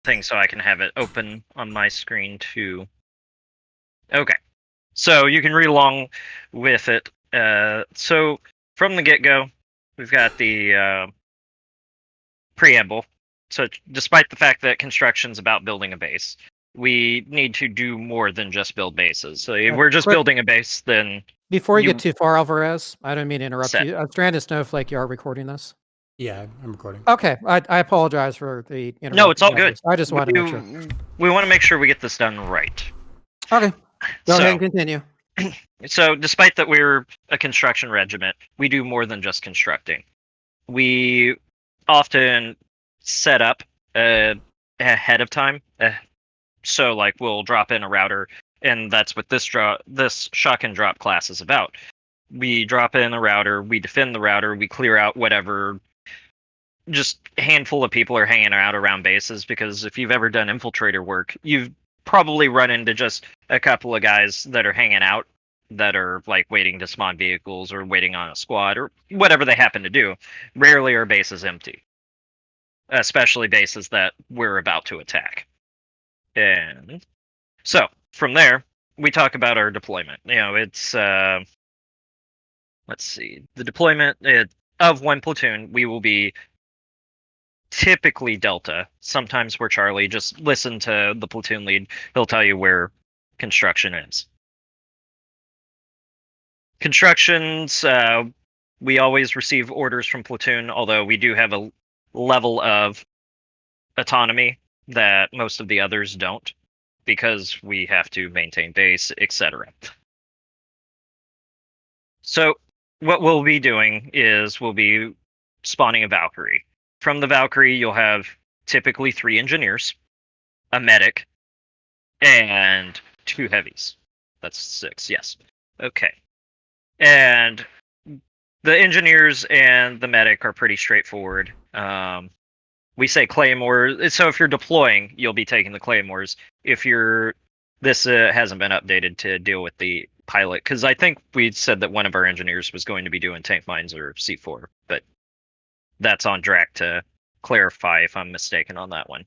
thing so I can have it open on my screen too. Okay, so you can read along with it. So from the get-go, we've got the preamble. So despite the fact that construction's about building a base, we need to do more than just build bases. So if we're just Quick, building a base, then before you get you too far, Alvarez, I don't mean to interrupt set. you. Stranded Snowflake, you are recording this? Yeah, I'm recording. Okay, I apologize for the No, it's interrupted all good. pauses. I just wanted to make sure. We want to make sure we get this done right. Okay, go ahead So and continue. So, despite that we're a construction regiment, we do more than just constructing. We often set up ahead of time. So, like, we'll drop in a router, and that's what this shock and drop class is about. We drop in a router, we defend the router, we clear out whatever just handful of people are hanging out around bases. Because if you've ever done infiltrator work, you've probably run into just a couple of guys that are hanging out that are like waiting to spawn vehicles or waiting on a squad or whatever they happen to do. Rarely are bases empty, especially bases that we're about to attack. And so from there, we talk about our deployment. It's let's see, the deployment of one platoon. We will be typically Delta. Sometimes we're Charlie. Just listen to the platoon lead. He'll tell you where construction is. Constructions, we always receive orders from platoon, although we do have a level of autonomy that most of the others don't, because we have to maintain base, etc. So what we'll be doing is we'll be spawning a Valkyrie. From the Valkyrie, you'll have typically 3 engineers, a medic, and 2 heavies. That's 6, yes. Okay. And the engineers and the medic are pretty straightforward. We say claymore. So if you're deploying, you'll be taking the claymores. If you're this hasn't been updated to deal with the pilot, because I think we said that one of our engineers was going to be doing tank mines or C4, but that's on Drac to clarify if I'm mistaken on that one.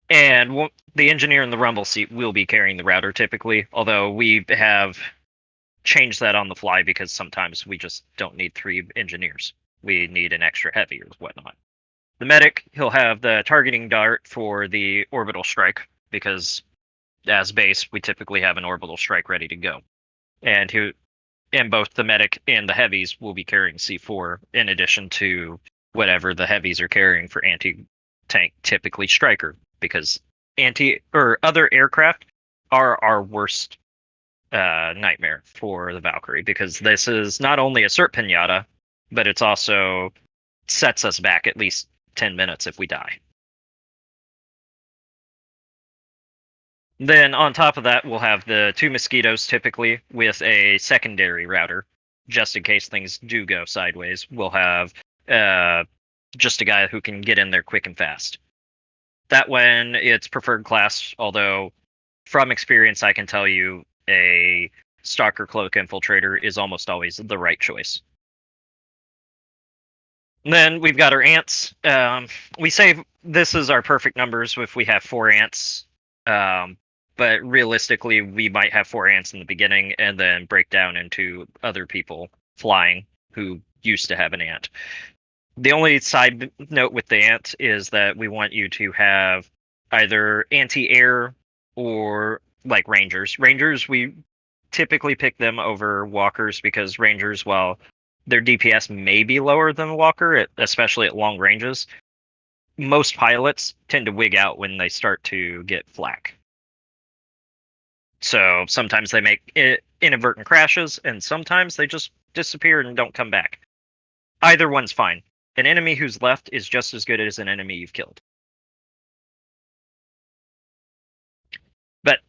And the engineer in the rumble seat will be carrying the router typically, although we have changed that on the fly because sometimes we just don't need 3 engineers. We need an extra heavy or whatnot. The medic, he'll have the targeting dart for the orbital strike, because as base, we typically have an orbital strike ready to go. And both the medic and the heavies will be carrying C4 in addition to whatever the heavies are carrying for anti-tank, typically Striker, because other aircraft are our worst nightmare for the Valkyrie, because this is not only a cert pinata, but it's also sets us back at least 10 minutes if we die. Then on top of that, we'll have the 2 mosquitoes typically with a secondary router, just in case things do go sideways. We'll have just a guy who can get in there quick and fast. That one, it's preferred class, although from experience I can tell you a Stalker Cloak Infiltrator is almost always the right choice. And then we've got our ants. We say this is our perfect numbers if we have 4 ants. But realistically, we might have 4 ants in the beginning and then break down into other people flying who used to have an ant. The only side note with the ant is that we want you to have either anti-air or like rangers. Rangers, we typically pick them over walkers because rangers, while their DPS may be lower than walker, especially at long ranges, most pilots tend to wig out when they start to get flak. So sometimes they make inadvertent crashes, and sometimes they just disappear and don't come back. Either one's fine. An enemy who's left is just as good as an enemy you've killed. But,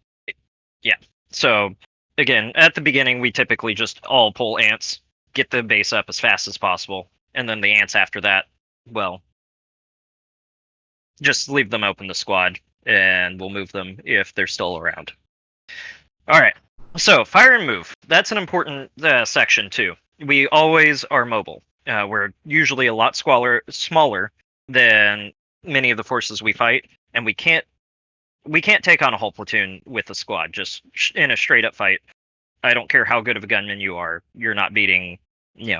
yeah. So, again, at the beginning, we typically just all pull ants, get the base up as fast as possible, and then the ants after that, well, just leave them open to squad, and we'll move them if they're still around. All right. So, fire and move. That's an important section, too. We always are mobile. We're usually a lot smaller than many of the forces we fight, and we can't take on a whole platoon with a squad just in a straight up fight. I don't care how good of a gunman you are, you're not beating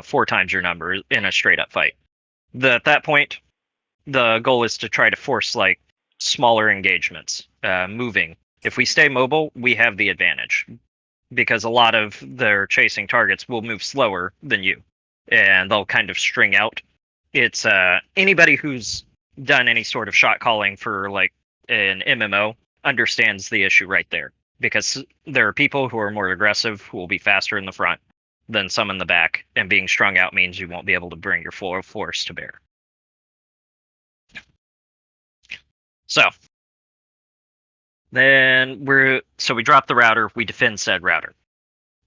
4 times your number in a straight up fight. At that point, the goal is to try to force like smaller engagements, moving. If we stay mobile, we have the advantage because a lot of their chasing targets will move slower than you, and they'll kind of string out. It's anybody who's done any sort of shot calling for like an MMO understands the issue right there, because there are people who are more aggressive who will be faster in the front than some in the back, and being strung out means you won't be able to bring your full force to bear. So then we drop the router, we defend said router.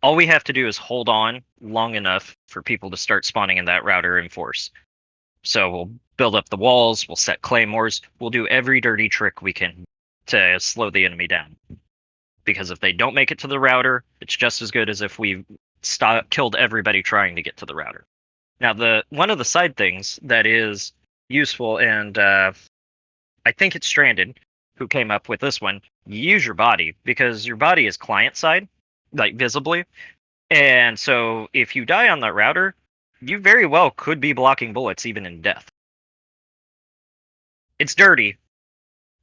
All we have to do is hold on long enough for people to start spawning in that router in force. So we'll build up the walls, we'll set claymores, we'll do every dirty trick we can to slow the enemy down. Because if they don't make it to the router, it's just as good as if we killed everybody trying to get to the router. Now, one of the side things that is useful, and I think it's Stranded who came up with this one, use your body, because your body is client side, like visibly. And so if you die on that router, you very well could be blocking bullets even in death. It's dirty,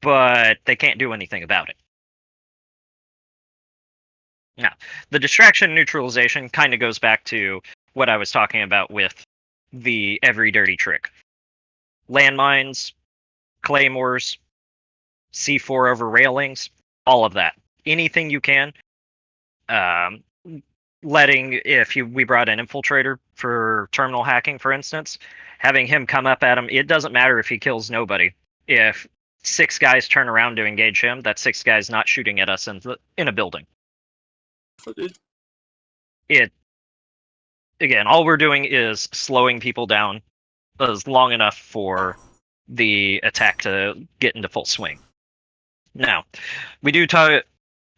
but they can't do anything about it. Now, the distraction neutralization kind of goes back to what I was talking about with the every dirty trick. Landmines, claymores, C4 over railings, all of that. Anything you can. We brought an infiltrator for terminal hacking, for instance, having him come up at him, it doesn't matter if he kills nobody. If 6 guys turn around to engage him, that 6 guys not shooting at us in a building. Again, all we're doing is slowing people down as long enough for the attack to get into full swing. Now, we do talk.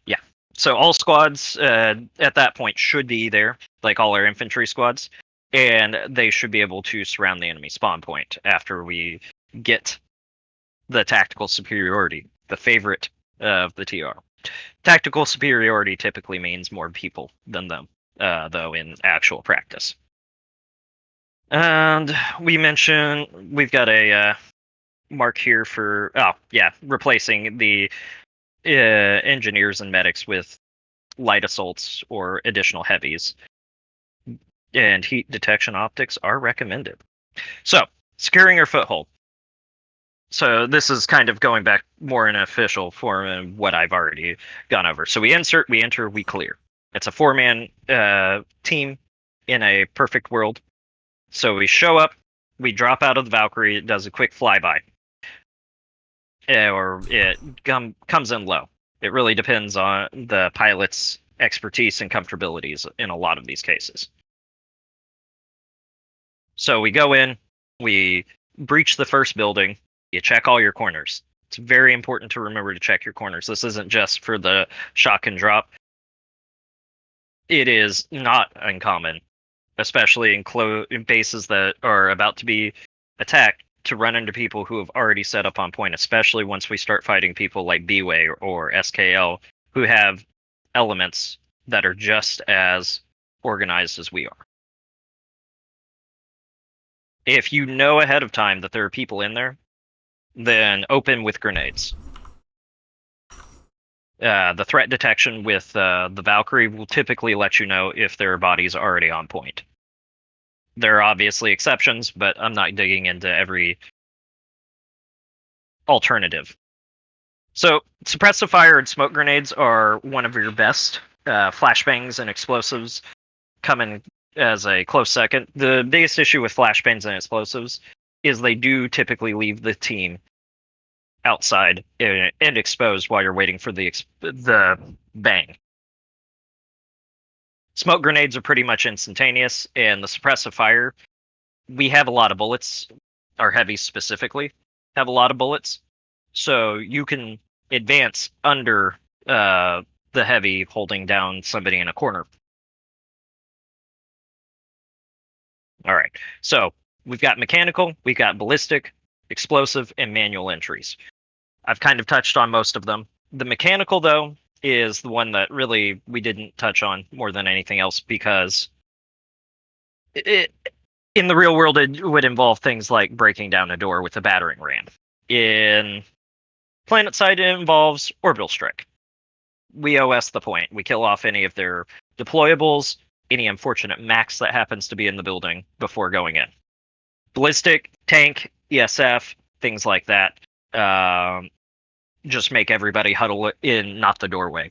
Yeah. So all squads at that point should be there, like all our infantry squads, and they should be able to surround the enemy spawn point after we get the tactical superiority, the favorite of the TR. Tactical superiority typically means more people than them, though, in actual practice. And we mentioned we've got a mark here for replacing the engineers and medics with light assaults or additional heavies, and heat detection optics are recommended. So securing your foothold. So this is kind of going back more in an official form of what I've already gone over. So we insert, we enter, we clear. It's a 4-man team in a perfect world. So we show up, we drop out of the Valkyrie, it does a quick flyby. Or it comes in low. It really depends on the pilot's expertise and comfortabilities in a lot of these cases. So we go in, we breach the first building, you check all your corners. It's very important to remember to check your corners. This isn't just for the shock and drop. It is not uncommon, especially in bases that are about to be attacked, to run into people who have already set up on point, especially once we start fighting people like B-Way or SKL, who have elements that are just as organized as we are. If you know ahead of time that there are people in there, then open with grenades. The threat detection with the Valkyrie will typically let you know if there are bodies already on point. There are obviously exceptions, but I'm not digging into every alternative. So suppressive fire and smoke grenades are one of your best. Flashbangs and explosives come in as a close second. The biggest issue with flashbangs and explosives is they do typically leave the team outside and exposed while you're waiting for the bang. Smoke grenades are pretty much instantaneous, and the suppressive fire, we have a lot of bullets. Our heavies specifically have a lot of bullets, so you can advance under the heavy holding down somebody in a corner. All right, so we've got mechanical, we've got ballistic, explosive, and manual entries. I've kind of touched on most of them. The mechanical, though, is the one that really we didn't touch on more than anything else because it, in the real world, it would involve things like breaking down a door with a battering ram. In PlanetSide, it involves orbital strike. We OS the point. We kill off any of their deployables, any unfortunate max that happens to be in the building before going in. Ballistic, tank, ESF, things like that. Just make everybody huddle in, not the doorway.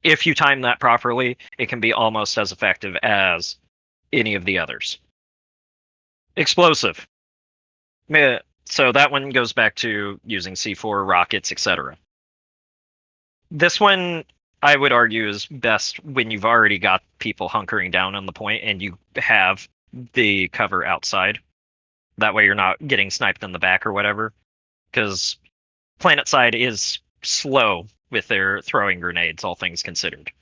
If you time that properly, it can be almost as effective as any of the others. Explosive. So that one goes back to using C4, rockets, etc. This one, I would argue, is best when you've already got people hunkering down on the point and you have the cover outside. That way you're not getting sniped in the back or whatever. Because PlanetSide is slow with their throwing grenades, all things considered.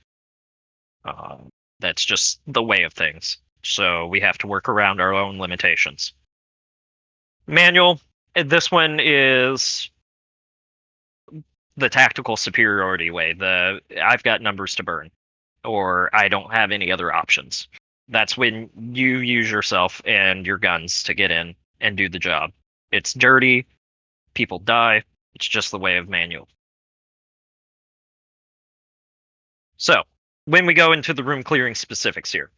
That's just the way of things. So we have to work around our own limitations. Manual. This one is the tactical superiority way. I've got numbers to burn, or I don't have any other options. That's when you use yourself and your guns to get in and do the job. It's dirty. People die. It's just the way of manual. So, when we go into the room clearing specifics here,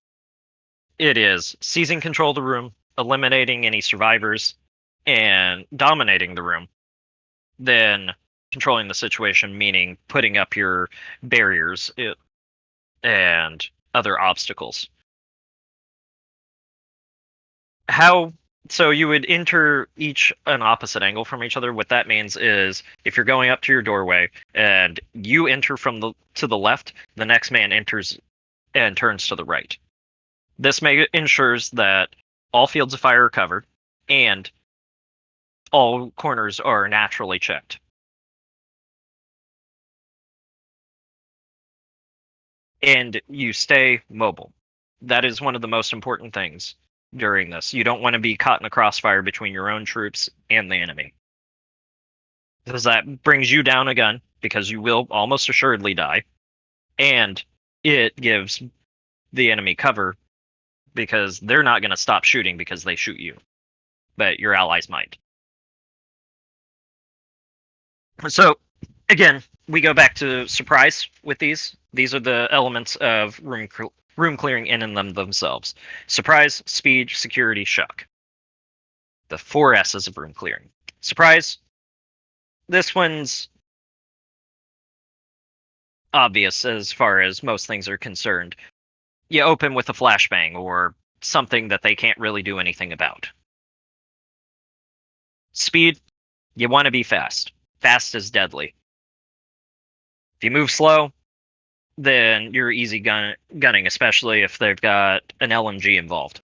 it is seizing control of the room, eliminating any survivors, and dominating the room. Then controlling the situation, meaning putting up your barriers and other obstacles. So you would enter each an opposite angle from each other. What that means is if you're going up to your doorway and you enter to the left, the next man enters and turns to the right. This ensures that all fields of fire are covered and all corners are naturally checked. And you stay mobile. That is one of the most important things during this. You don't want to be caught in a crossfire between your own troops and the enemy. Because that brings you down a gun, because you will almost assuredly die. And it gives the enemy cover, because they're not going to stop shooting because they shoot you. But your allies might. So, again, we go back to surprise with these. These are the elements of room clearing in and themselves. Surprise, speed, security, shock. The 4 S's of room clearing. Surprise. This one's obvious as far as most things are concerned. You open with a flashbang or something that they can't really do anything about. Speed. You want to be fast. Fast is deadly. If you move slow, then you're easy gunning, especially if they've got an LMG involved.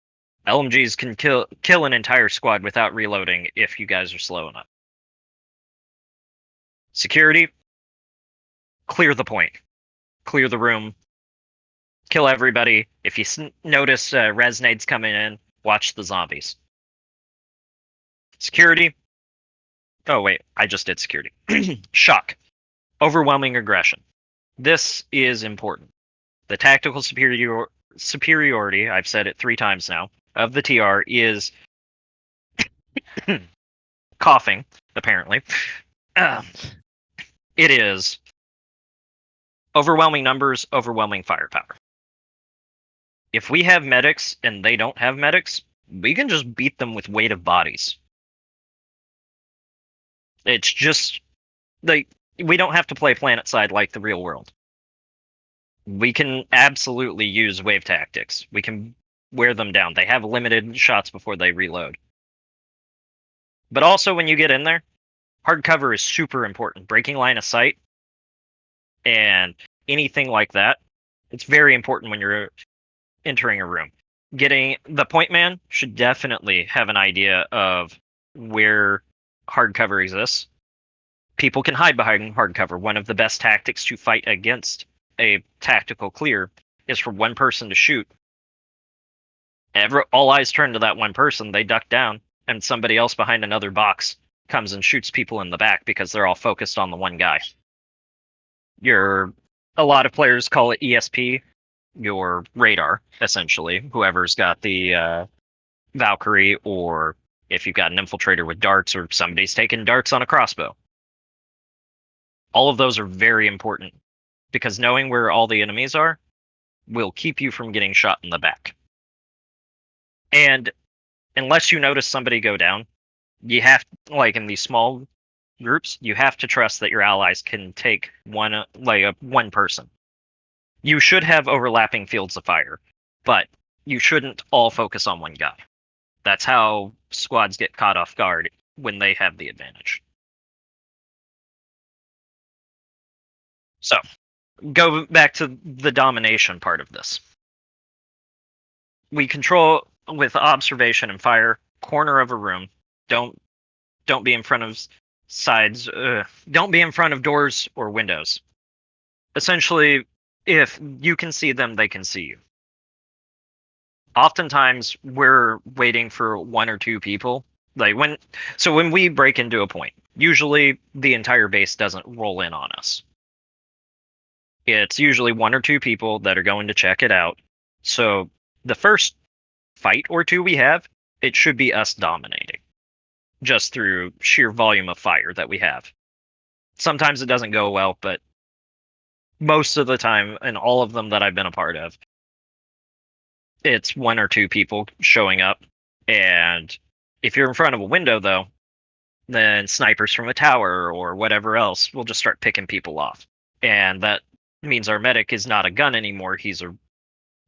LMGs can kill an entire squad without reloading if you guys are slow enough. Security, clear the point. Clear the room. Kill everybody. If you notice res nades coming in, watch the zombies. Security. Oh, wait, I just did security. Shock. Overwhelming aggression. This is important. The tactical superiority, I've said it 3 times now, of the TR is coughing, apparently. It is overwhelming numbers, overwhelming firepower. If we have medics and they don't have medics, we can just beat them with weight of bodies. It's just like we don't have to play PlanetSide like the real world. We can absolutely use wave tactics. We can wear them down. They have limited shots before they reload. But also when you get in there, hard cover is super important. Breaking line of sight and anything like that, it's very important when you're entering a room. Getting the point man should definitely have an idea of where hard cover exists. People can hide behind hard cover. One of the best tactics to fight against a tactical clear is for one person to shoot. All eyes turn to that one person. They duck down, and somebody else behind another box comes and shoots people in the back because they're all focused on the one guy. A lot of players call it ESP, your radar, essentially. Whoever's got the Valkyrie, or if you've got an infiltrator with darts, or somebody's taking darts on a crossbow. All of those are very important because knowing where all the enemies are will keep you from getting shot in the back. And unless you notice somebody go down, you have, like in these small groups, you have to trust that your allies can take one person. You should have overlapping fields of fire, but you shouldn't all focus on one guy. That's how squads get caught off guard when they have the advantage. So, go back to the domination part of this. We control with observation and fire, corner of a room. Don't be in front of sides. Don't be in front of doors or windows. Essentially, if you can see them, they can see you. Oftentimes, we're waiting for one or two people. When we break into a point, usually the entire base doesn't roll in on us. It's usually one or two people that are going to check it out. So the first fight or two we have, it should be us dominating, just through sheer volume of fire that we have. Sometimes it doesn't go well, but most of the time, in all of them that I've been a part of, it's one or two people showing up. And if you're in front of a window, though, then snipers from a tower or whatever else will just start picking people off. And that means our medic is not a gun anymore, he's a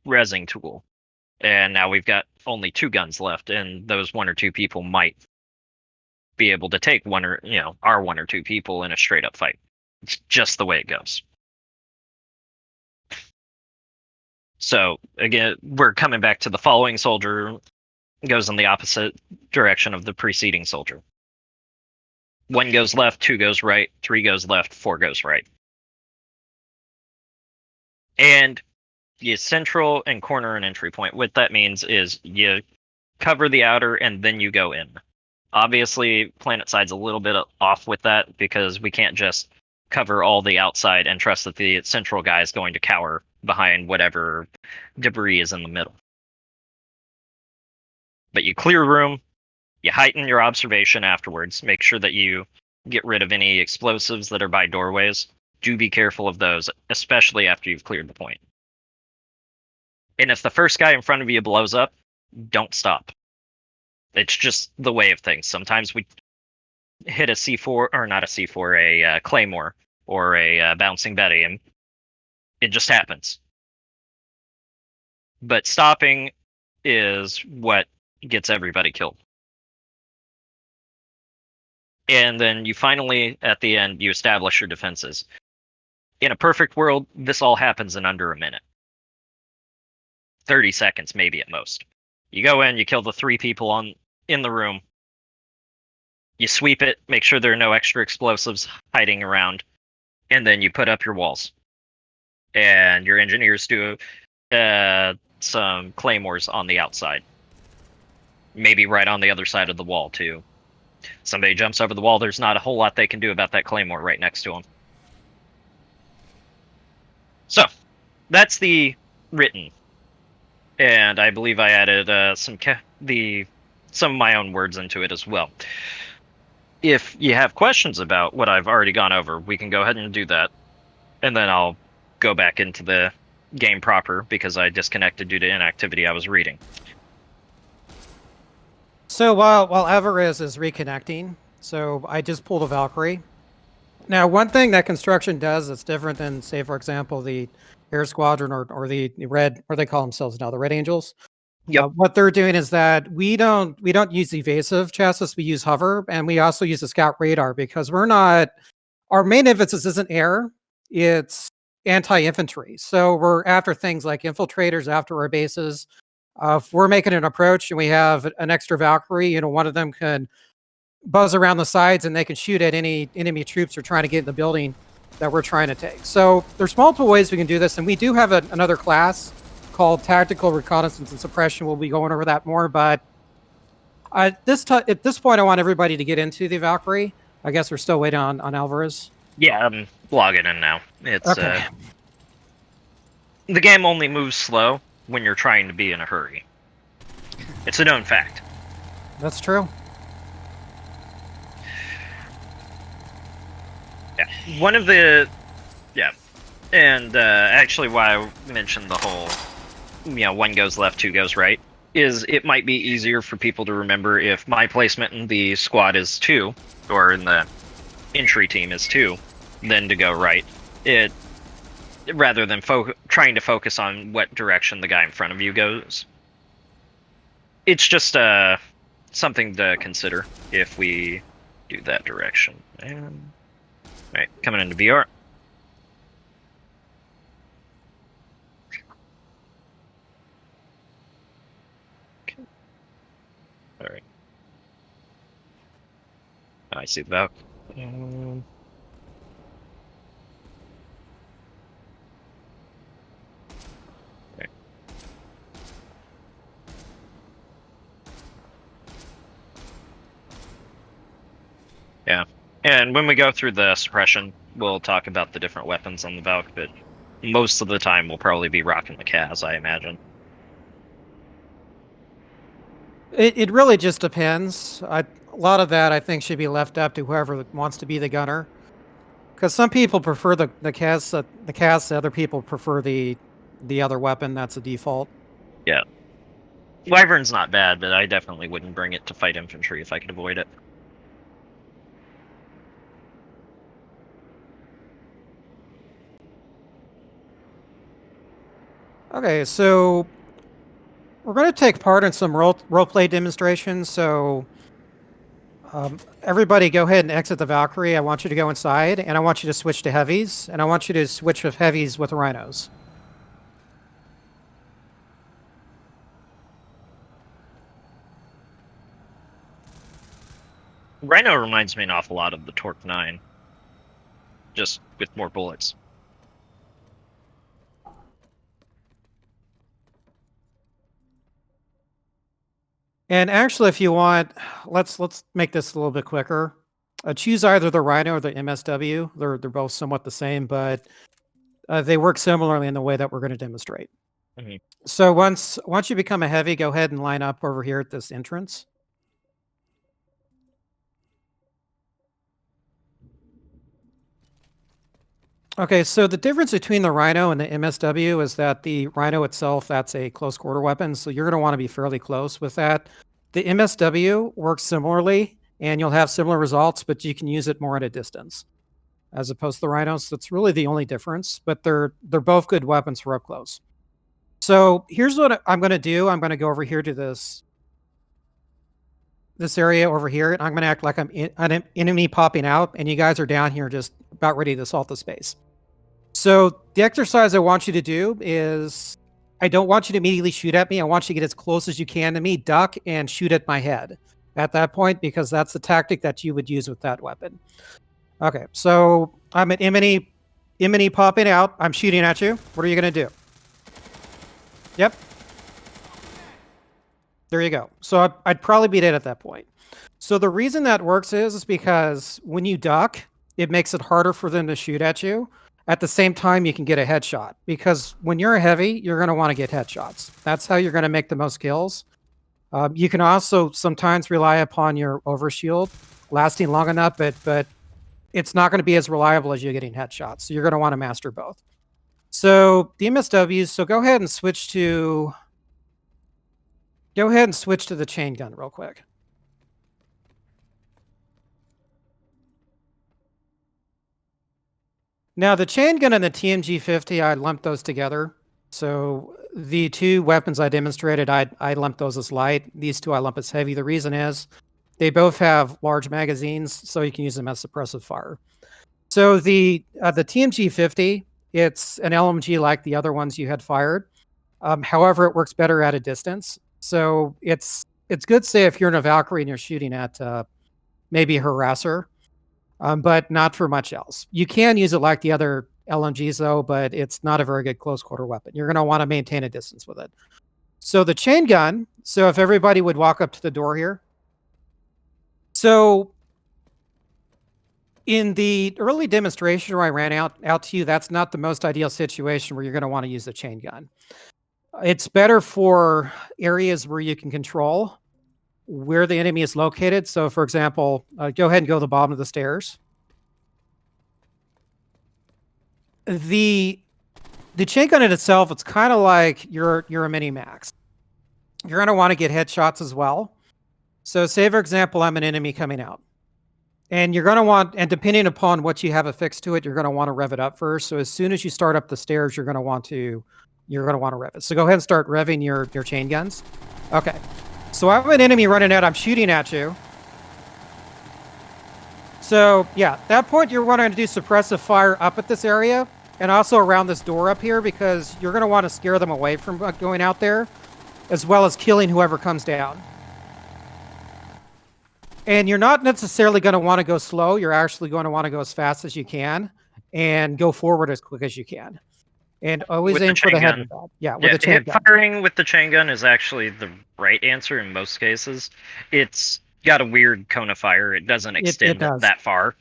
rezzing tool. And now we've got only 2 guns left, and those one or two people might be able to take our one or two people in a straight up fight. It's just the way it goes. So again, we're coming back to the following soldier goes in the opposite direction of the preceding soldier. 1 goes left, 2 goes right, 3 goes left, 4 goes right. And you central and corner an entry point. What that means is you cover the outer and then you go in. Obviously, planet side's a little bit off with that because we can't just cover all the outside and trust that the central guy is going to cower behind whatever debris is in the middle. But you clear room, you heighten your observation afterwards, make sure that you get rid of any explosives that are by doorways. Do be careful of those, especially after you've cleared the point. And if the first guy in front of you blows up, don't stop. It's just the way of things. Sometimes we hit a C4, or not a C4, a Claymore, or a Bouncing Betty, and it just happens. But stopping is what gets everybody killed. And then you finally, at the end, you establish your defenses. In a perfect world, this all happens in under a minute. 30 seconds, maybe at most. You go in, you kill the 3 people in the room. You sweep it, make sure there are no extra explosives hiding around, and then you put up your walls. And your engineers do some claymores on the outside. Maybe right on the other side of the wall, too. Somebody jumps over the wall, there's not a whole lot they can do about that claymore right next to them. So, that's the written. And I believe I added some of my own words into it as well. If you have questions about what I've already gone over, we can go ahead and do that. And then I'll go back into the game proper because I disconnected due to inactivity I was reading. So while Everest is reconnecting, so I just pulled a Valkyrie. Now, one thing that construction does that's different than, say, for example, the Air Squadron or the Red, or they call themselves now, the Red Angels. Yep. What they're doing is that we don't use evasive chassis, we use hover, and we also use a scout radar because our main emphasis isn't air, it's anti-infantry. So we're after things like infiltrators after our bases. If we're making an approach and we have an extra Valkyrie, one of them can buzz around the sides and they can shoot at any enemy troops who are trying to get in the building that we're trying to take. So there's multiple ways we can do this, and we do have another class called Tactical Reconnaissance and Suppression. We'll be going over that more, but At this point, I want everybody to get into the Valkyrie. I guess we're still waiting on Alvarez. Yeah, I'm logging in now. It's Okay. the game only moves slow when you're trying to be in a hurry. It's a known fact. That's true. Yeah, one of the and actually, why I mentioned the whole one goes left, two goes right is it might be easier for people to remember if my placement in the squad is 2 or in the entry team is 2, then to go right. It rather than trying to focus on what direction the guy in front of you goes. It's just something to consider if we do that direction. And right, coming into VR. Okay. All right. I see the Valk. Okay. Yeah, and when we go through the suppression, we'll talk about the different weapons on the Valk, but most of the time we'll probably be rocking the Kaz, I imagine. It really just depends. A lot of that I think should be left up to whoever wants to be the gunner, because some people prefer the Kaz. Other people prefer the other weapon. That's a default. Yeah, Wyvern's not bad, but I definitely wouldn't bring it to fight infantry if I could avoid it. Okay, so we're going to take part in some role play demonstrations. So everybody, go ahead and exit the Valkyrie. I want you to go inside, and I want you to switch to heavies, and I want you to switch with heavies with rhinos. Rhino reminds me an awful lot of the Torque 9, just with more bullets. And actually, if you want, let's make this a little bit quicker. Choose either the Rhino or the MSW. They're both somewhat the same, but they work similarly in the way that we're going to demonstrate. Mm-hmm. So once you become a heavy, go ahead and line up over here at this entrance. Okay, so the difference between the Rhino and the MSW is that the Rhino itself, that's a close quarter weapon, so you're going to want to be fairly close with that. The MSW works similarly, and you'll have similar results, but you can use it more at a distance as opposed to the Rhinos. That's really the only difference, but they're both good weapons for up close. So here's what I'm going to do. I'm going to go over here to this area over here, and I'm going to act like I'm an enemy popping out, and you guys are down here just about ready to assault the space. So the exercise I want you to do is, I don't want you to immediately shoot at me. I want you to get as close as you can to me, duck, and shoot at my head at that point, because that's the tactic that you would use with that weapon. Okay, so I'm an enemy popping out. I'm shooting at you. What are you going to do? Yep. There you go. So I'd probably be dead at that point. So the reason that works is because when you duck, it makes it harder for them to shoot at you. At the same time, you can get a headshot, because when you're a heavy, you're going to want to get headshots. That's how you're going to make the most kills. You can also sometimes rely upon your overshield lasting long enough, but it's not going to be as reliable as you getting headshots. So you're going to want to master both. So the MSWs, so go ahead and switch to the chain gun real quick. Now, the chain gun and the TMG-50, I lumped those together. So the two weapons I demonstrated, I lumped those as light. These two I lump as heavy. The reason is they both have large magazines, so you can use them as suppressive fire. So the TMG-50, it's an LMG like the other ones you had fired. However, it works better at a distance. So it's good, say, if you're in a Valkyrie and you're shooting at maybe a harasser, but not for much else. You can use it like the other LMGs, though, but it's not a very good close quarter weapon. You're going to want to maintain a distance with it. So the chain gun, so if everybody would walk up to the door here. So in the early demonstration where I ran out to you, that's not the most ideal situation where you're going to want to use the chain gun. It's better for areas where you can control where the enemy is located. So, for example, go ahead and go to the bottom of the stairs. The chain gun in itself, it's kind of like you're a mini max. You're going to want to get headshots as well. So, say for example, I'm an enemy coming out. And you're going to want, and depending upon what you have affixed to it, you're going to want to rev it up first. So as soon as you start up the stairs, you're going to want to rev it. So go ahead and start revving your chain guns. Okay. So I have an enemy running out. I'm shooting at you. So yeah, at that point you're wanting to do suppressive fire up at this area and also around this door up here because you're going to want to scare them away from going out there, as well as killing whoever comes down. And you're not necessarily going to want to go slow. You're actually going to want to go as fast as you can and go forward as quick as you can. And always aim for the head. Yeah, with the chain gun. Firing with the chain gun is actually the right answer in most cases. It's got a weird cone of fire. It doesn't extend that far.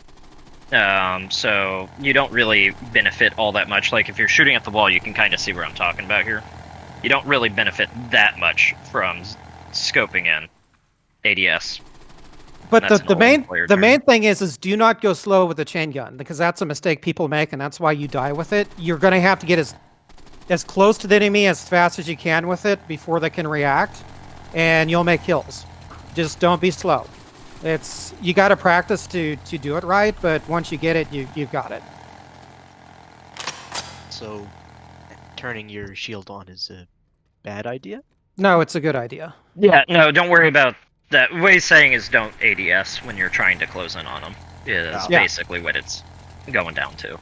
So you don't really benefit all that much. Like if you're shooting at the wall, you can kind of see where I'm talking about here. You don't really benefit that much from scoping in ADS. But the main thing is do not go slow with the chain gun, because that's a mistake people make, and that's why you die with it. You're going to have to get as close to the enemy as fast as you can with it before they can react, and you'll make kills. Just don't be slow. You got to practice to do it right, but once you get it, you've got it. So, turning your shield on is a bad idea? No, it's a good idea. Yeah, no, don't worry about that. What he's saying is don't ADS when you're trying to close in on them. Is basically what it's going down to.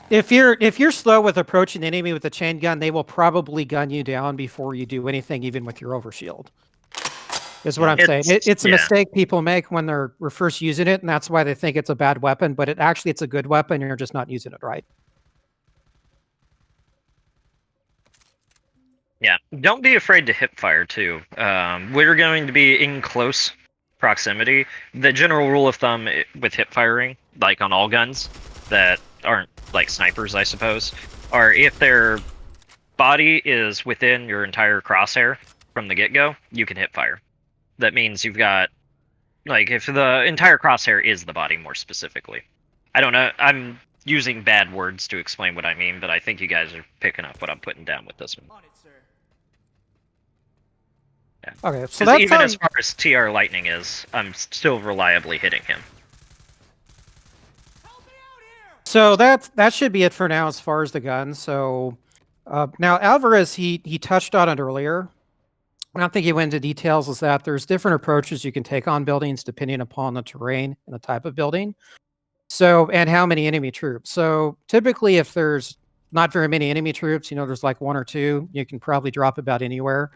If you're slow with approaching the enemy with a chain gun, they will probably gun you down before you do anything, even with your overshield. Is what I'm saying. It's a mistake people make when they're first using it, and that's why they think it's a bad weapon. But it's a good weapon, and you're just not using it right. Yeah, don't be afraid to hip fire too. We're going to be in close proximity. The general rule of thumb with hip firing, like on all guns that aren't like snipers, I suppose, are if their body is within your entire crosshair from the get-go, you can hip fire. That means you've got, like, if the entire crosshair is the body more specifically. I don't know, I'm using bad words to explain what I mean, but I think you guys are picking up what I'm putting down with this one. Yeah. Okay, so that's even as far as TR Lightning is, I'm still reliably hitting him. So that should be it for now as far as the guns. So now Alvarez, he touched on it earlier. I don't think he went into details. Is that there's different approaches you can take on buildings depending upon the terrain and the type of building. So, and how many enemy troops. So typically if there's not very many enemy troops, there's like one or two, you can probably drop about anywhere.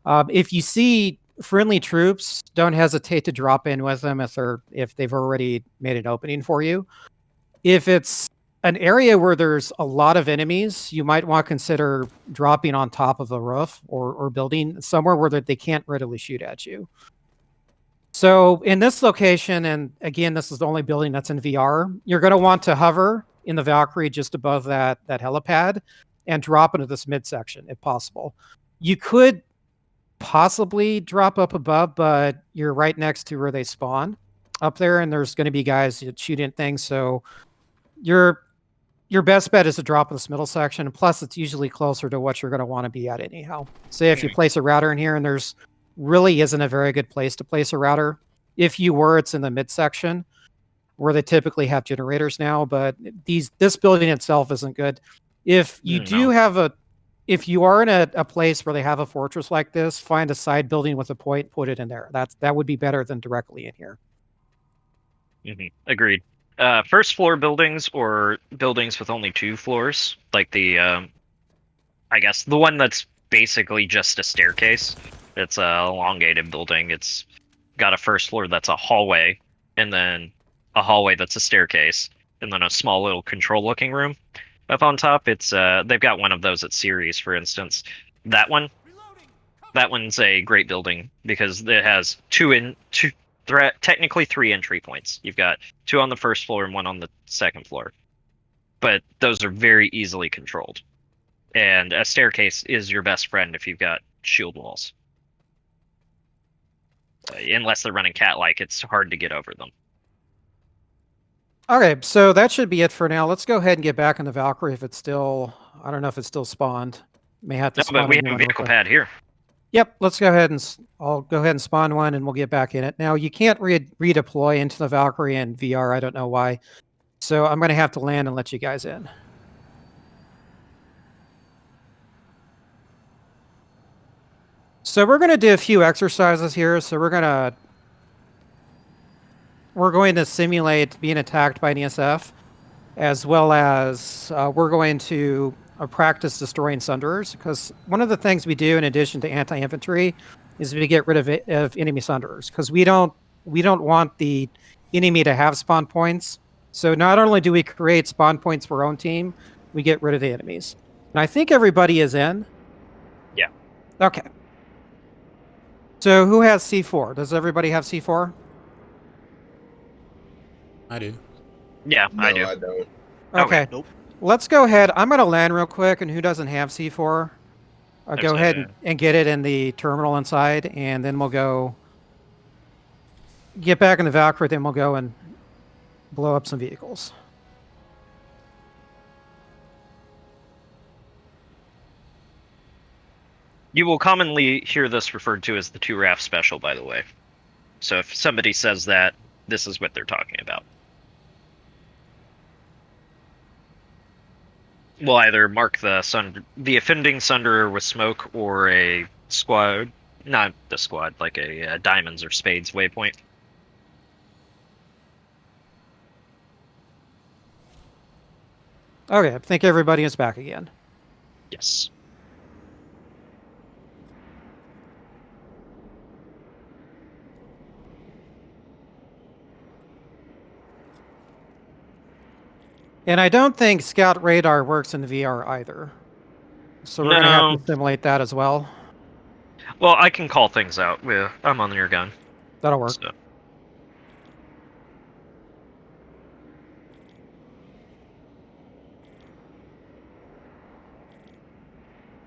If you see friendly troops, don't hesitate to drop in with them if they've already made an opening for you. If it's an area where there's a lot of enemies, you might want to consider dropping on top of a roof or building somewhere where they can't readily shoot at you. So in this location, and again, this is the only building that's in VR, you're going to want to hover in the Valkyrie just above that helipad and drop into this midsection if possible. You could possibly drop up above, but you're right next to where they spawn up there, and there's going to be guys shooting at things. So your best bet is to drop in this middle section. And plus, it's usually closer to what you're going to want to be at anyhow. Say if you place a router in here, and there's really isn't a very good place to place a router. If you were, it's in the midsection where they typically have generators now. But this building itself isn't good. If you if you are in a place where they have a fortress like this, find a side building with a point, put it in there. That would be better than directly in here. Mm-hmm. Agreed. First floor buildings or buildings with only 2 floors, like the, I guess the one that's basically just a staircase. It's a elongated building. It's got a first floor that's a hallway, and then a hallway that's a staircase, and then a small little control-looking room up on top. It's they've got one of those at Ceres, for instance. That one's a great building because it has two technically 3 entry points. You've got 2 on the first floor and 1 on the second floor. But those are very easily controlled. And a staircase is your best friend if you've got shield walls. Unless they're running cat-like, it's hard to get over them. Okay, so that should be it for now. Let's go ahead and get back on the Valkyrie if it's still... I don't know if it's still spawned. May have to No, spawn but we new have a one real vehicle quick. pad here. Yep, let's go ahead and... I'll go ahead and spawn one and we'll get back in it. Now, you can't redeploy into the Valkyrie in VR. I don't know why. So I'm going to have to land and let you guys in. So we're going to do a few exercises here. So we're going to simulate being attacked by an ESF, as well as we're going to practice destroying Sunderers, because one of the things we do in addition to anti-infantry is we get rid of enemy Sunderers, because we don't want the enemy to have spawn points. So not only do we create spawn points for our own team, we get rid of the enemies. And I think everybody is in. Yeah. Okay. So who has C4? Does everybody have C4? I do. Yeah, No, I do. I don't. Okay. Nope. Let's go ahead. I'm going to land real quick, and who doesn't have C4? Go There's ahead a- and get it in the terminal inside, and then we'll go get back in the Valkyrie, then we'll go and blow up some vehicles. You will commonly hear this referred to as the 2RAF special, by the way. So if somebody says that, this is what they're talking about. We'll either mark the offending Sunderer with smoke or a squad, not the squad, like a diamonds or spades waypoint. Okay, I think everybody is back again. Yes. And I don't think Scout Radar works in VR either. So we're going to have No. to simulate that as well. Well, I can call things out. I'm on your gun. That'll work. So.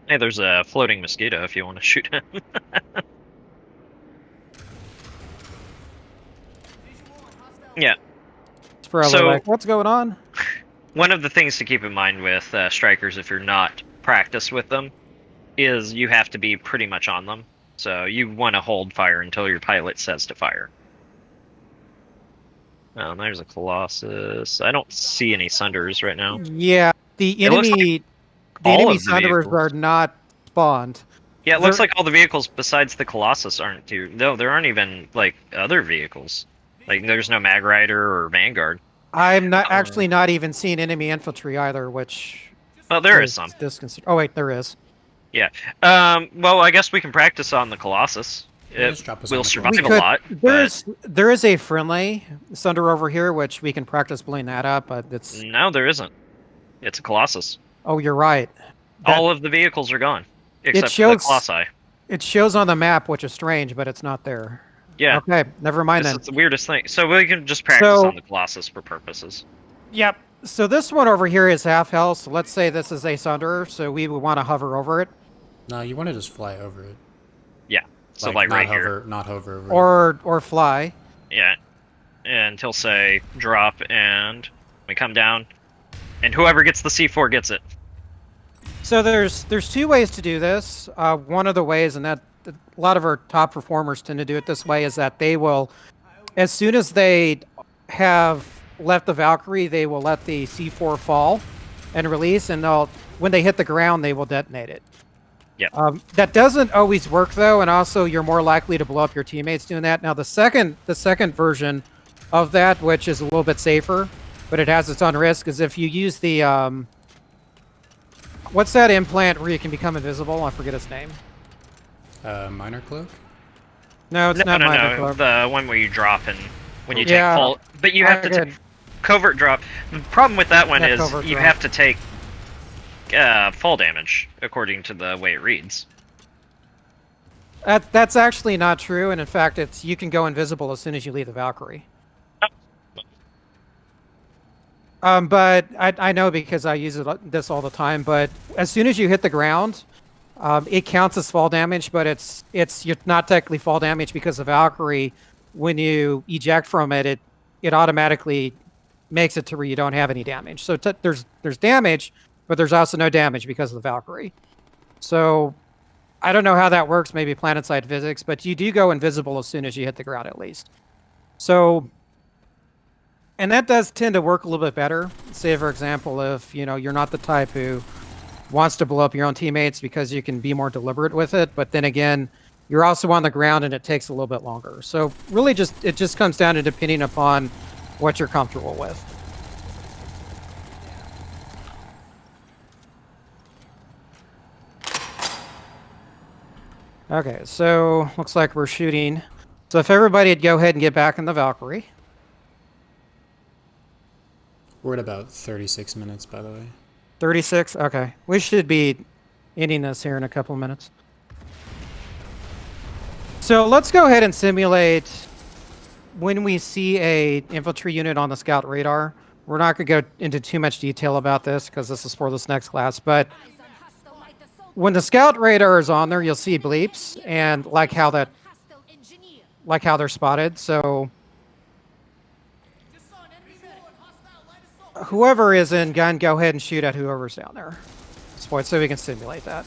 Hey, there's a floating mosquito if you want to shoot him. Yeah. It's probably So- like, what's going on? One of the things to keep in mind with strikers, if you're not practiced with them, is you have to be pretty much on them. So you want to hold fire until your pilot says to fire. Oh, there's a Colossus. I don't see any Sunders right now. Yeah, the It looks enemy, all of the Sunderers vehicles. are not spawned. Yeah, it looks There- like all the vehicles besides the Colossus aren't too. No, there aren't even like other vehicles. Like there's no Mag Rider or Vanguard. I'm not actually not even seeing enemy infantry either, which Well, there is some. Oh wait, there is. Well, I guess we can practice on the Colossus. Yeah, It just drop us will on the survive We a could. lot. But There is a friendly Sunder over here, which we can practice blowing that up. But it's no, there isn't. It's a Colossus. oh, you're right. That- All of the vehicles are gone except for shows- the Colossi. It shows on the map, which is strange, but it's not there. Yeah, Okay, never mind this then. is the weirdest thing. So we can just practice So- on the Colossus for purposes. Yep. So this one over here is half health. So let's say this is a Sunder, so we would want to hover over it, No, you want to just fly over it. So like not right hover, here. not hover over it. or fly. Yeah. And he'll say drop and we come down and whoever gets the C4 gets it. So there's two ways to do this. One of the ways, and that a lot of our top performers tend to do it this way, is that they will, as soon as they have left the Valkyrie, they will let the C4 fall and release, and when they hit the ground, they will detonate it. Yep. That doesn't always work though, and also you're more likely to blow up your teammates doing that. Now the second version of that, which is a little bit safer, but it has its own risk, is if you use the what's that implant where you can become invisible? I forget its name. Minor cloak? No, it's not Minor Cloak. The one where you drop and when you Yeah. take full, but you have to Okay. take covert drop. The problem with that one Yeah, is covert you drop. have to take fall damage according to the way it reads. That's actually not true, and in fact, you can go invisible as soon as you leave the Valkyrie. But I know because I use this all the time. But as soon as you hit the ground, it counts as fall damage, but you're not technically fall damage because the Valkyrie, when you eject from it, it automatically makes it to where you don't have any damage. So there's damage, but there's also no damage because of the Valkyrie. So I don't know how that works, maybe planet-side physics, but you do go invisible as soon as you hit the ground at least. So, and that does tend to work a little bit better. Say, for example, if you're not the type who wants to blow up your own teammates because you can be more deliberate with it, but then again, you're also on the ground and it takes a little bit longer. So really it just comes down to depending upon what you're comfortable with. Okay, so looks like we're shooting. So if everybody would go ahead and get back in the Valkyrie. We're at about 36 minutes, by the way. 36? Okay. We should be ending this here in a couple of minutes. So let's go ahead and simulate when we see a infantry unit on the scout radar. We're not going to go into too much detail about this because this is for this next class, but when the scout radar is on there, you'll see bleeps and like how they're spotted. So whoever is in gun, go ahead and shoot at whoever's down there. So we can simulate that.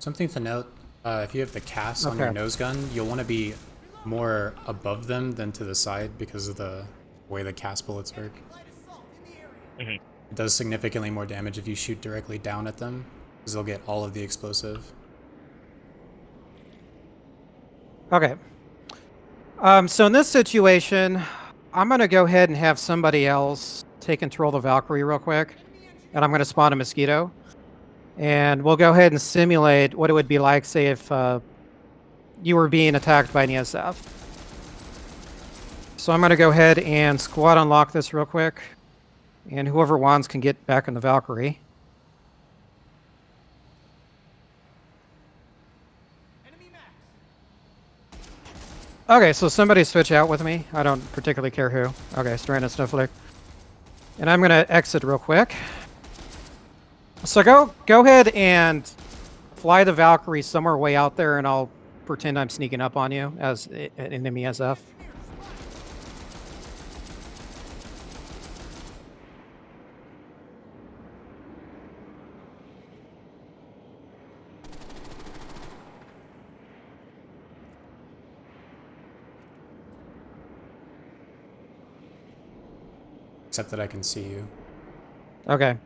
Something to note, if you have the cast on your nose gun, you'll want to be more above them than to the side because of the way the cast bullets work. Mm-hmm. It does significantly more damage if you shoot directly down at them, because they'll get all of the explosive. Okay. So in this situation, I'm going to go ahead and have somebody else take control of the Valkyrie real quick, and I'm going to spawn a mosquito. And we'll go ahead and simulate what it would be like, say, if you were being attacked by an ESF. So I'm going to go ahead and squad unlock this real quick. And whoever wants can get back in the Valkyrie. Okay, so somebody switch out with me. I don't particularly care who. Okay, Stranded Snowflake. And I'm going to exit real quick. So go ahead and fly the Valkyrie somewhere way out there, and I'll pretend I'm sneaking up on you as an enemy SF. Except that I can see you. Okay.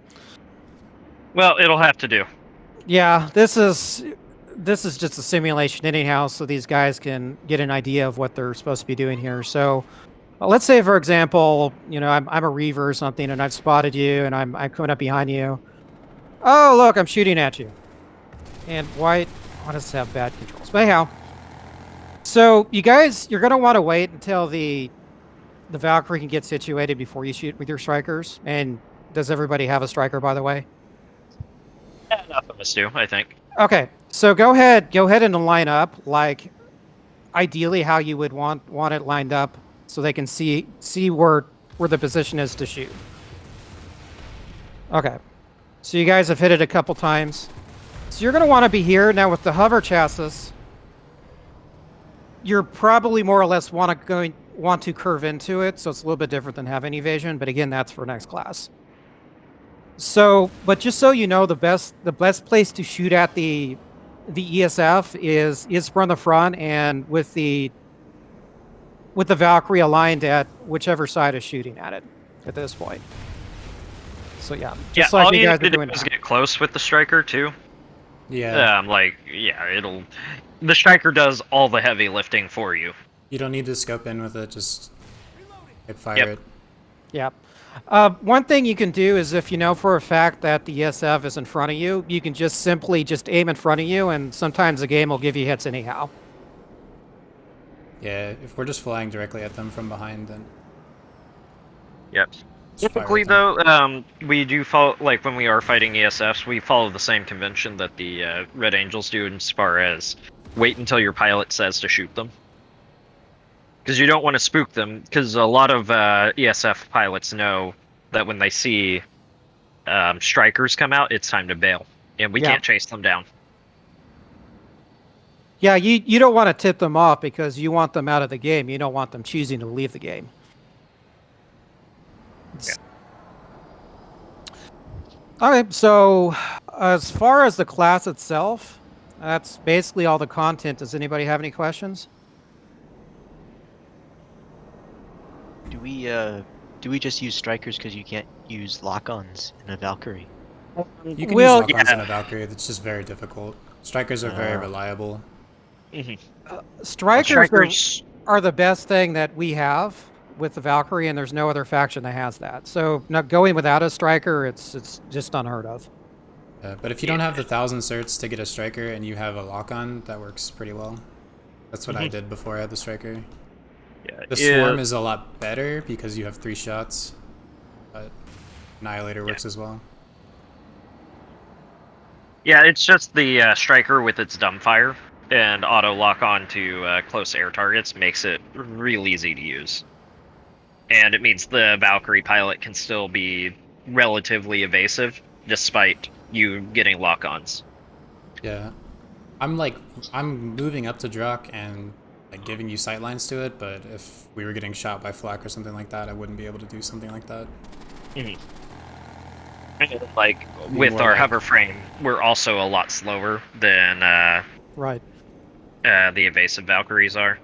Well, it'll have to do. Yeah, this is just a simulation anyhow, so these guys can get an idea of what they're supposed to be doing here. So, let's say, for example, I'm a Reaver or something, and I've spotted you, and I'm coming up behind you. Oh, look, I'm shooting at you. And why does this have bad controls? But anyhow, so you guys, you're gonna want to wait until the Valkyrie can get situated before you shoot with your strikers. And does everybody have a striker, by the way? Yeah, enough of us do, I think. Okay, so go ahead and line up like ideally how you would want it lined up, so they can see where the position is to shoot. Okay, so you guys have hit it a couple times. So you're going to want to be here now with the hover chassis. You're probably more or less want to curve into it, so it's a little bit different than having evasion. But again, that's for next class. So, but just so you know, the best place to shoot at the ESF is from the front, and with the Valkyrie aligned at whichever side is shooting at it at this point. So yeah, just like all you you guys need are to doing do is now. get close with the striker too. Yeah. The striker does all the heavy lifting for you. You don't need to scope in with it, just hit fire Yep. it. Yeah. One thing you can do is if you know for a fact that the ESF is in front of you, you can just simply aim in front of you, and sometimes the game will give you hits anyhow. Yeah, if we're just flying directly at them from behind, then... Yep. Just fire Typically, at them. though, we do follow, like when we are fighting ESFs, we follow the same convention that the Red Angels do as far as wait until your pilot says to shoot them. Because you don't want to spook them, because a lot of ESF pilots know that when they see strikers come out, it's time to bail, and we Yeah. can't chase them down. Yeah, you don't want to tip them off because you want them out of the game. You don't want them choosing to leave the game. Yeah. Okay, so as far as the class itself, that's basically all the content. Does anybody have any questions? Do we just use strikers because you can't use lock-ons in a Valkyrie? You can use Well, lock-ons yeah. in a Valkyrie. It's just very difficult. Strikers are very reliable. strikers are the best thing that we have with the Valkyrie, and there's no other faction that has that. So not going without a striker, it's just unheard of. But if you don't have the 1,000 certs to get a striker and you have a lock-on, that works pretty well. That's what I did before I had the striker. Yeah, The swarm is a lot better because you have 3 shots, but Annihilator works as well. Yeah, it's just the striker with its dumbfire and auto lock on to close air targets makes it real easy to use. And it means the Valkyrie pilot can still be relatively evasive despite you getting lock-ons. Yeah. I'm moving up to Drak and like giving you sightlines to it, but if we were getting shot by flak or something like that, I wouldn't be able to do something like that. Like with our hover frame, we're also a lot slower than Right. the evasive Valkyries are.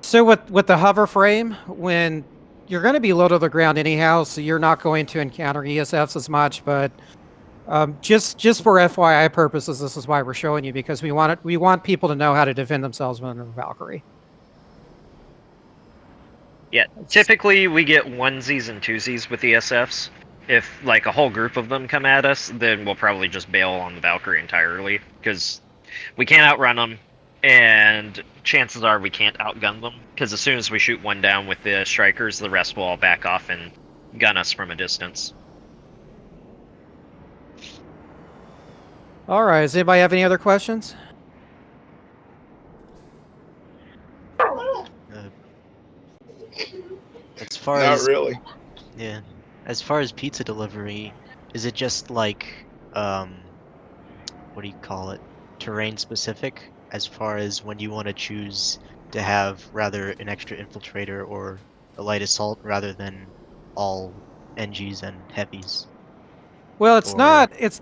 So with the hover frame, when you're going to be low to the ground anyhow, so you're not going to encounter ESFs as much. But just for FYI purposes, this is why we're showing you, because we want people to know how to defend themselves when they're Valkyrie. Yeah, typically we get onesies and twosies with ESFs. If like a whole group of them come at us, then we'll probably just bail on the Valkyrie entirely because we can't outrun them, and chances are we can't outgun them because as soon as we shoot one down with the strikers, the rest will all back off and gun us from a distance. All right. Does anybody have any other questions? As far Not as really. yeah, as far as pizza delivery, is it just like what do you call it? Terrain specific as far as when you want to choose to have rather an extra infiltrator or a light assault rather than all NGs and heavies? Well, it's Or-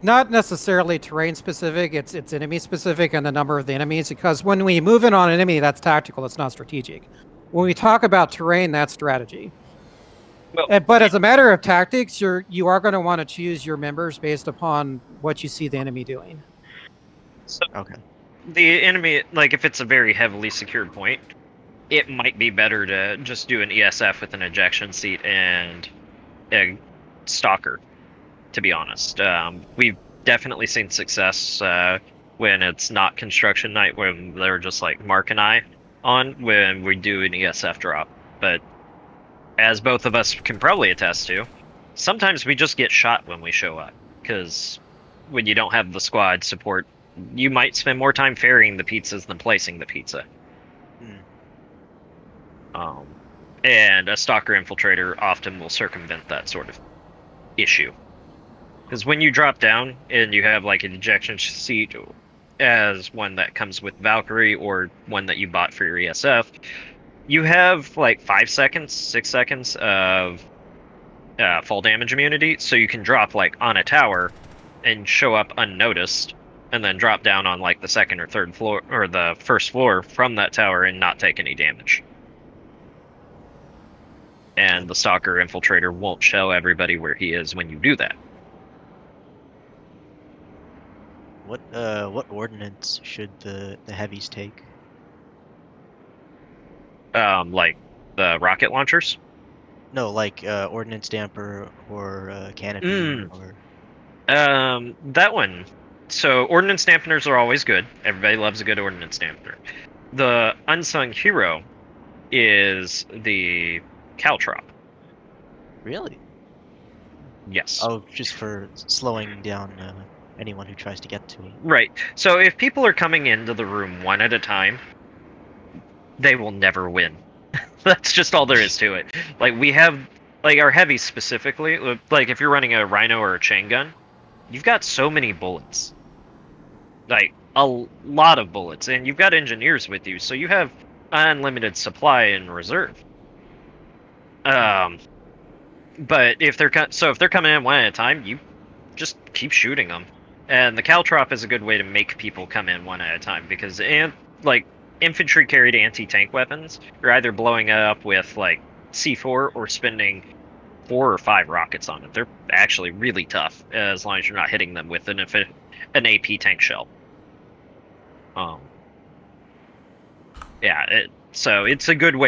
not necessarily terrain specific. It's enemy specific and the number of the enemies. Because when we move in on an enemy, that's tactical. It's not strategic. When we talk about terrain, that's strategy. Well, But as a matter of tactics, you are going to want to choose your members based upon what you see the enemy doing. so Okay. the enemy, like if it's a very heavily secured point, it might be better to just do an ESF with an ejection seat and a stalker. To be honest, we've definitely seen success when it's not construction night, when they're just like Mark and I on when we do an ESF drop. But as both of us can probably attest to, sometimes we just get shot when we show up because when you don't have the squad support, you might spend more time ferrying the pizzas than placing the pizza. And a stalker infiltrator often will circumvent that sort of issue. Because when you drop down and you have like an ejection seat as one that comes with Valkyrie or one that you bought for your ESF, you have like 5 seconds, 6 seconds of fall damage immunity, so you can drop like on a tower and show up unnoticed, and then drop down on like the second or third floor or the first floor from that tower and not take any damage. And the stalker infiltrator won't show everybody where he is when you do that. What ordnance should the heavies take? Like the rocket launchers. No, like ordnance damper or canopy or That one. So ordnance dampeners are always good. Everybody loves a good ordnance dampener. The unsung hero is the caltrop. really? Yes. Oh, just for slowing down anyone who tries to get to it. Right. So if people are coming into the room one at a time, they will never win. That's just all there is to it. Like we have, like our heavies specifically. Like if you're running a rhino or a chain gun, you've got so many bullets. Like a lot of bullets, and you've got engineers with you, so you have unlimited supply in reserve. But if they're if they're coming in one at a time, you just keep shooting them. And the caltrop is a good way to make people come in one at a time because like infantry carried anti-tank weapons, you're either blowing it up with like C4 or spending 4 or 5 rockets on it. They're actually really tough as long as you're not hitting them with an AP tank shell. Yeah, so it's a good way